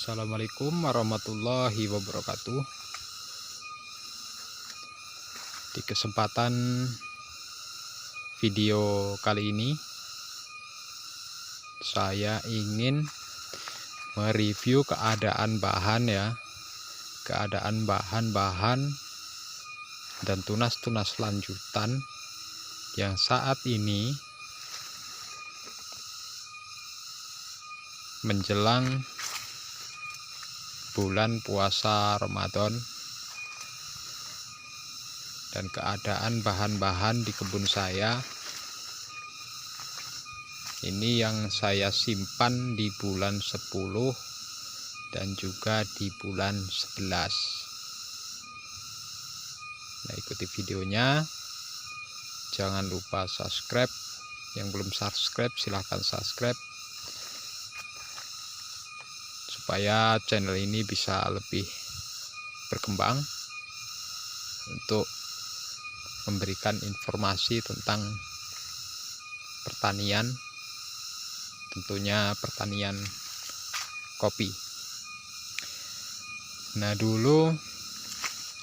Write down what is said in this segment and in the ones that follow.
Assalamualaikum warahmatullahi wabarakatuh. Di kesempatan video kali ini saya ingin mereview keadaan bahan keadaan bahan-bahan dan tunas-tunas lanjutan yang saat ini menjelang bulan puasa Ramadan, dan keadaan bahan-bahan di kebun saya ini yang saya simpan di bulan 10 dan juga di bulan 11. Nah, ikuti videonya, jangan lupa subscribe. Yang belum subscribe silahkan subscribe supaya channel ini bisa lebih berkembang untuk memberikan informasi tentang pertanian, tentunya pertanian kopi. Nah, dulu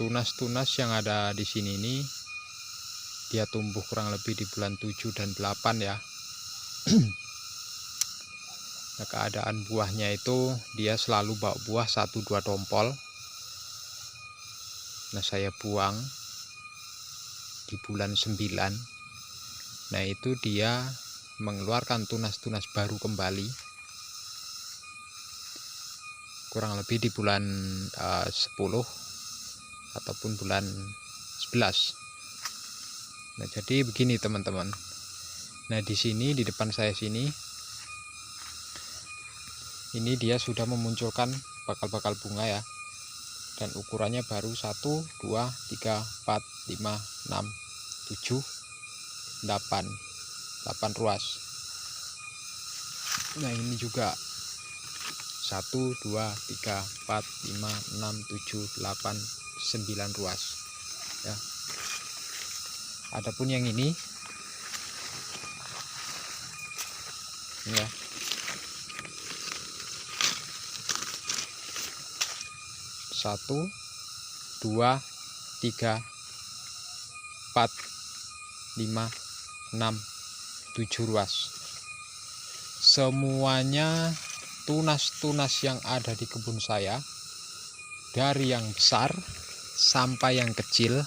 tunas-tunas yang ada di sini ini dia tumbuh kurang lebih di bulan 7 dan 8 ya. Nah, keadaan buahnya itu dia selalu bawa buah 1-2 tompol. Nah, saya buang di bulan 9. Nah, itu dia mengeluarkan tunas-tunas baru kembali kurang lebih di bulan 10 ataupun bulan 11. Nah, jadi begini teman-teman. Nah, di sini di depan saya sini ini dia sudah memunculkan bakal-bakal bunga ya, dan ukurannya baru 1, 2, 3, 4, 5, 6, 7, 8 ruas. Nah, ini juga 1, 2, 3, 4, 5, 6, 7, 8, 9 ruas ya. Adapun yang ini ya, 1, 2, 3, 4, 5, 6, 7 ruas. Semuanya tunas-tunas yang ada di kebun saya, dari yang besar sampai yang kecil,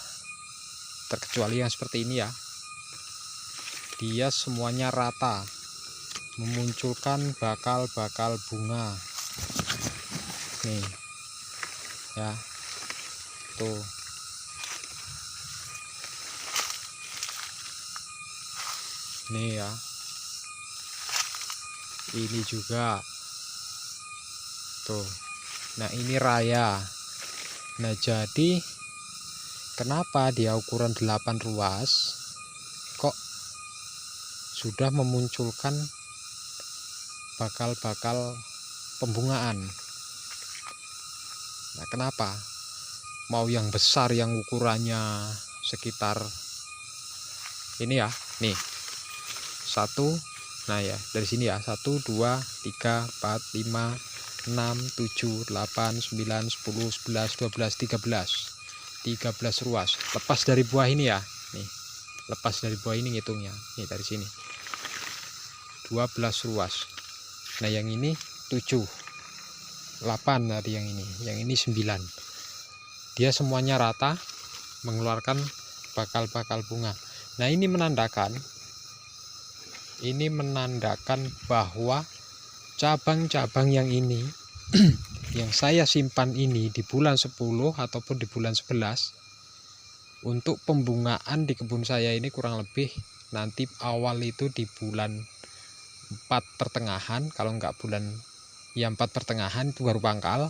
terkecuali yang seperti ini ya, dia semuanya rata memunculkan bakal-bakal bunga nih ya, tuh. Nih ya, ini juga tuh. Nah, ini raya. Nah, jadi kenapa dia ukuran 8 ruas kok sudah memunculkan bakal-bakal pembungaan? Nah, kenapa? Mau yang besar yang ukurannya sekitar ini ya, nih 1, nah ya dari sini ya, 1, 2, 3, 4, 5, 6, 7, 8, 9, 10, 11, 12, 13 ruas lepas dari buah ini ya, nih lepas dari buah ini ngitungnya nih dari sini 12 ruas. Nah, yang ini 7, 8 tadi, yang ini 9. Dia semuanya rata mengeluarkan bakal-bakal bunga. Nah, ini menandakan bahwa cabang-cabang yang ini yang saya simpan ini di bulan 10 ataupun di bulan 11 untuk pembungaan di kebun saya ini kurang lebih nanti awal itu di bulan 4 pertengahan, kalau enggak bulan ya 4 pertengahan itu baru pangkal.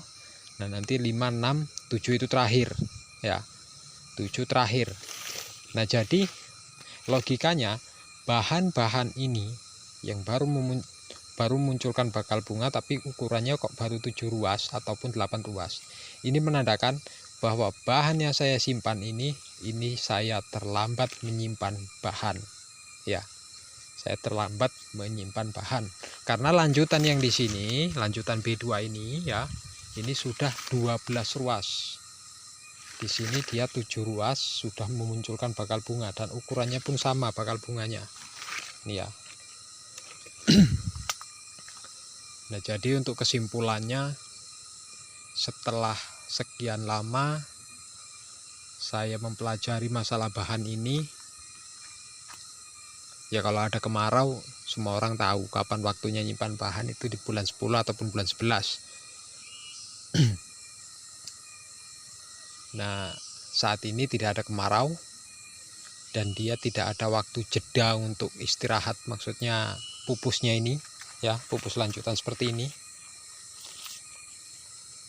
Nah, nanti 5, 6, 7 itu terakhir ya, 7 terakhir. Nah, jadi logikanya bahan-bahan ini yang baru munculkan bakal bunga tapi ukurannya kok baru 7 ruas ataupun 8 ruas, ini menandakan bahwa bahan yang saya simpan ini saya terlambat menyimpan bahan ya. Saya terlambat menyimpan bahan karena lanjutan yang di sini, lanjutan B2 ini ya, ini sudah 12 ruas. Di sini dia 7 ruas sudah memunculkan bakal bunga, dan ukurannya pun sama bakal bunganya. Ini ya. Nah, jadi untuk kesimpulannya, setelah sekian lama saya mempelajari masalah bahan ini, ya kalau ada kemarau, semua orang tahu kapan waktunya nyimpan bahan itu di bulan 10 ataupun bulan 11. Nah, saat ini tidak ada kemarau dan dia tidak ada waktu jeda untuk istirahat, maksudnya pupusnya ini ya, pupus lanjutan seperti ini.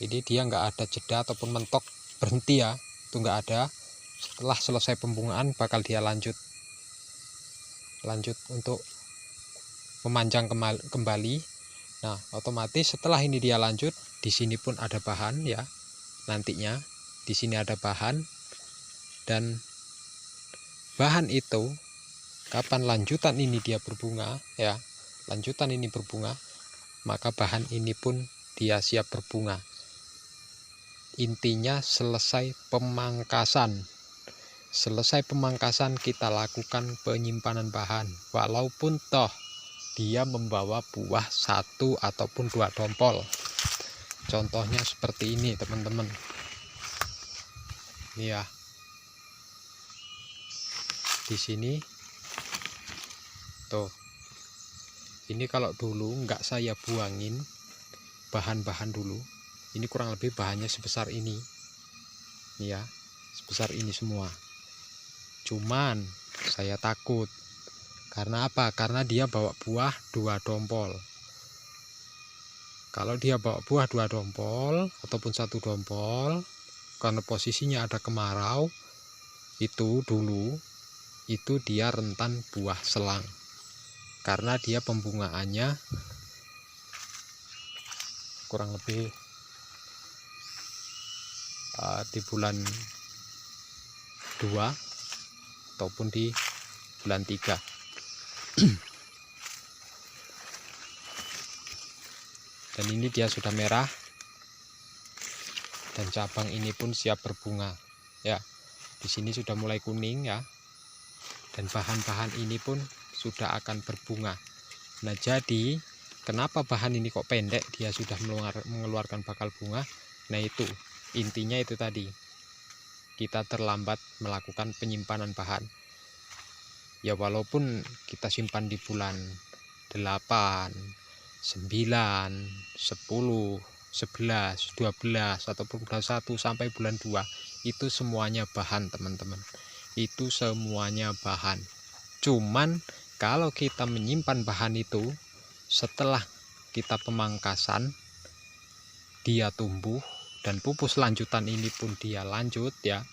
Jadi dia nggak ada jeda ataupun mentok berhenti ya, itu nggak ada. Setelah selesai pembungaan bakal dia lanjut untuk memanjang kembali. Nah, otomatis setelah ini dia lanjut, di sini pun ada bahan ya. Nantinya di sini ada bahan, dan bahan itu kapan lanjutan ini dia berbunga ya, lanjutan ini berbunga, maka bahan ini pun dia siap berbunga. Intinya selesai pemangkasan. Selesai pemangkasan kita lakukan penyimpanan bahan, walaupun toh dia membawa buah 1 ataupun 2 dompol. Contohnya seperti ini teman-teman. Ini ya. Di sini tuh. Ini kalau dulu nggak saya buangin bahan-bahan dulu, ini kurang lebih bahannya sebesar ini. Ini ya, sebesar ini semua. Cuman saya takut. Karena apa? Karena dia bawa buah 2 dompol. Kalau dia bawa buah 2 dompol ataupun 1 dompol, karena posisinya ada kemarau, itu dulu itu dia rentan buah selang. Karena dia pembungaannya kurang lebih di bulan 2 ataupun di bulan 3. Dan ini dia sudah merah, dan cabang ini pun siap berbunga ya. Di sini sudah mulai kuning ya, dan bahan-bahan ini pun sudah akan berbunga. Nah, jadi kenapa bahan ini kok pendek, dia sudah mengeluarkan bakal bunga? Nah, itu intinya, itu tadi kita terlambat melakukan penyimpanan bahan ya. Walaupun kita simpan di bulan 8, 9, 10, 11, 12 ataupun bulan 1 sampai bulan 2, itu semuanya bahan teman-teman. Itu semuanya bahan. Cuman kalau kita menyimpan bahan itu setelah kita pemangkasan, dia tumbuh dan pupus lanjutan ini pun dia lanjut ya,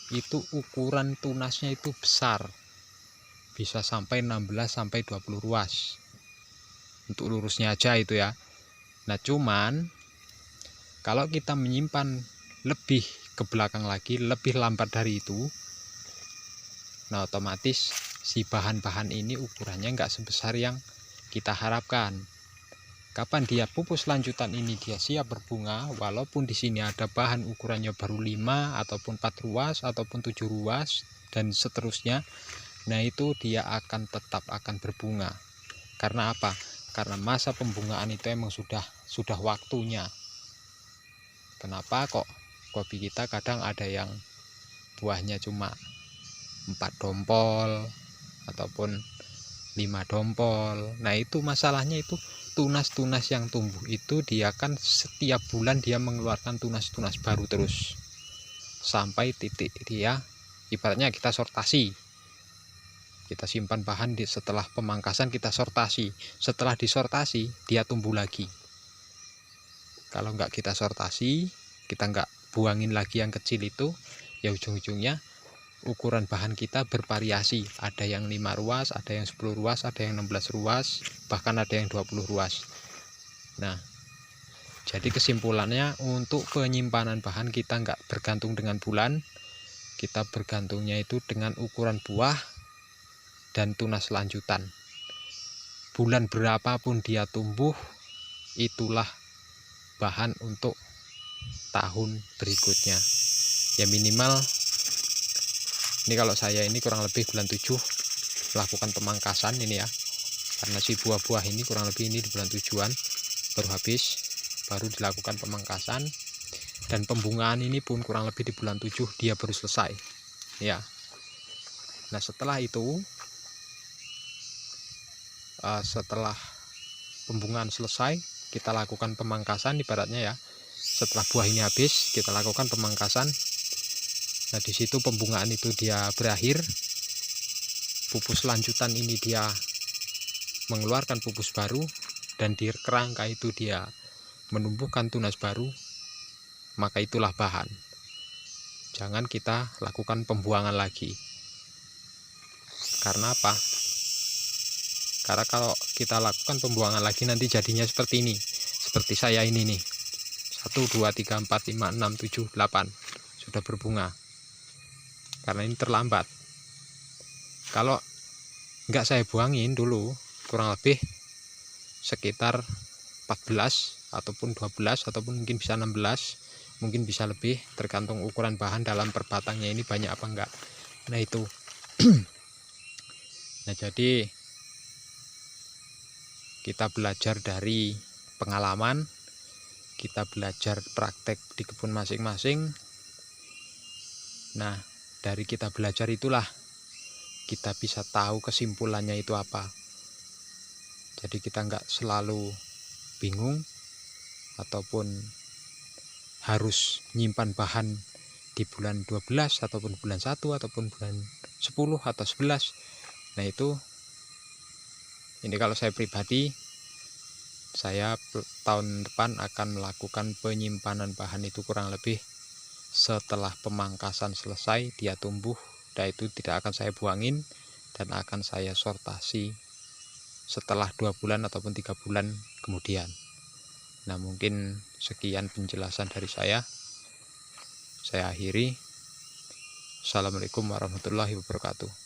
itu ukuran tunasnya itu besar, bisa sampai 16 sampai 20 ruas untuk lurusnya aja itu ya. Nah, cuman kalau kita menyimpan lebih ke belakang lagi, lebih lambat dari itu, nah otomatis si bahan-bahan ini ukurannya nggak sebesar yang kita harapkan. Kapan dia pupus lanjutan ini dia siap berbunga, walaupun di sini ada bahan ukurannya baru 5 ataupun 4 ruas ataupun 7 ruas dan seterusnya, nah itu dia akan tetap akan berbunga. Karena apa? Karena masa pembungaan itu emang sudah waktunya. Kenapa kok kopi kita kadang ada yang buahnya cuma 4 dompol ataupun 5 dompol. Nah, itu masalahnya, itu tunas-tunas yang tumbuh itu dia kan setiap bulan dia mengeluarkan tunas-tunas baru terus sampai titik dia ibaratnya kita sortasi. Kita simpan bahan setelah pemangkasan kita sortasi. Setelah disortasi dia tumbuh lagi. Kalau nggak kita sortasi, kita nggak buangin lagi yang kecil itu, ya ujung-ujungnya ukuran bahan kita bervariasi. Ada yang 5 ruas, ada yang 10 ruas, ada yang 16 ruas, bahkan ada yang 20 ruas. Nah, jadi kesimpulannya, untuk penyimpanan bahan kita nggak bergantung dengan bulan, kita bergantungnya itu dengan ukuran buah dan tunas lanjutan. Bulan berapapun dia tumbuh, itulah bahan untuk tahun berikutnya. Ya minimal ini kalau saya ini kurang lebih bulan 7 melakukan pemangkasan ini ya, karena si buah-buah ini kurang lebih ini di bulan 7-an baru habis, baru dilakukan pemangkasan, dan pembungaan ini pun kurang lebih di bulan 7 dia baru selesai ya. Nah setelah itu setelah pembungaan selesai, kita lakukan pemangkasan ibaratnya ya. Setelah buah ini habis, kita lakukan pemangkasan. Nah di situ pembungaan itu dia berakhir, pupus lanjutan ini dia mengeluarkan pupus baru, dan di kerangka itu dia menumbuhkan tunas baru, maka itulah bahan. Jangan kita lakukan pembuangan lagi. Karena apa? Karena kalau kita lakukan pembuangan lagi nanti jadinya seperti ini. Seperti saya ini nih. 1, 2, 3, 4, 5, 6, 7, 8 sudah berbunga. Karena ini terlambat. Kalau nggak saya buangin dulu, kurang lebih sekitar 14 ataupun 12 ataupun mungkin bisa 16, mungkin bisa lebih, tergantung ukuran bahan dalam perbatangnya ini banyak apa enggak. Nah itu. Nah jadi kita belajar dari pengalaman, kita belajar praktek di kebun masing-masing. Nah dari kita belajar itulah kita bisa tahu kesimpulannya itu apa. Jadi kita nggak selalu bingung ataupun harus nyimpan bahan di bulan 12 ataupun bulan 1 ataupun bulan 10 atau 11. Nah itu, ini kalau saya pribadi, saya tahun depan akan melakukan penyimpanan bahan itu kurang lebih setelah pemangkasan selesai, dia tumbuh, dan itu tidak akan saya buangin dan akan saya sortasi setelah 2 bulan ataupun 3 bulan kemudian. Nah mungkin sekian penjelasan dari saya akhiri. Assalamualaikum warahmatullahi wabarakatuh.